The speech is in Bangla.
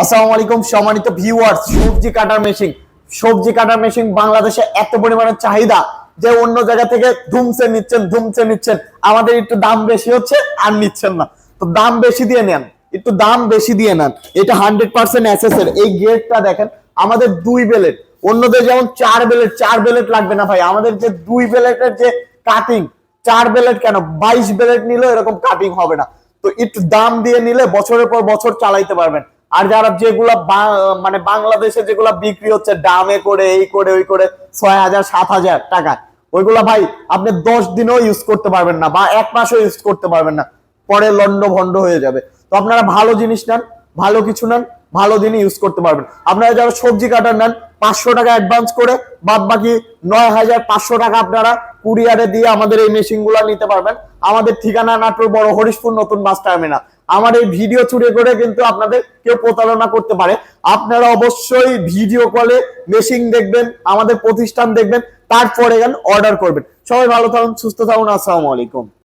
আসসালামু আলাইকুম সম্মানিত ভিউয়ার্স। সবজি কাটার মেশিন বাংলাদেশে এত পরিমাণে চাহিদা যে অন্য জায়গা থেকে ধুমছে নিচ্ছেন। আমাদের একটু দাম বেশি হচ্ছে আর নিচ্ছেন না, তো দাম বেশি দিয়ে নেন, একটু দাম বেশি দিয়ে নেন। এটা 100% এসএস এর। এই গেটটা দেখেন, আমাদের 2 বেলেট, অন্যদের যেমন 4 বেলেট লাগবে না ভাই, আমাদের যে 2 বেলেটের যে কাটিং, 4 বেলেট কেন 22 বেলেট নিলেও এরকম কাটিং হবে না। তো একটু দাম দিয়ে নিলে বছরের পর বছর চালাইতে পারবেন। আর যারা যেগুলা মানে বাংলাদেশে যেগুলা বিক্রি হচ্ছে দামে করে এই করে ওই করে 6,000 7,000 টাকা, ওইগুলা ভাই আপনি 10 দিনও ইউজ করতে পারবেন না বা 1 মাসও ইউজ করতে পারবেন না, পরে লন্ড ভন্ড হয়ে যাবে। তো আপনারা ভালো জিনিস নেন, ভালো কিছু নেন, ভালো দিনই ইউজ করতে পারবেন। আপনারা যারা সবজি কাটার নেন 500 টাকা অ্যাডভান্স করে বাদ বাকি 9,500 টাকা আপনারা কুরিয়ারে দিয়ে আমাদের এই মেশিন গুলা নিতে পারবেন। আমাদের ঠিকানা নাটোর বড় হরিশপুর নতুন বাস টার্মিনাল। আমার এই ভিডিও চুরি করে কিন্তু আপনাদের কেউ প্রতারণা করতে পারে। আপনারা অবশ্যই ভিডিও কলে মেশিন দেখবেন, আমাদের প্রতিষ্ঠান দেখবেন, তারপরে অর্ডার করবেন। সবাই ভালো থাকুন, সুস্থ থাকুন। আসসালামু আলাইকুম।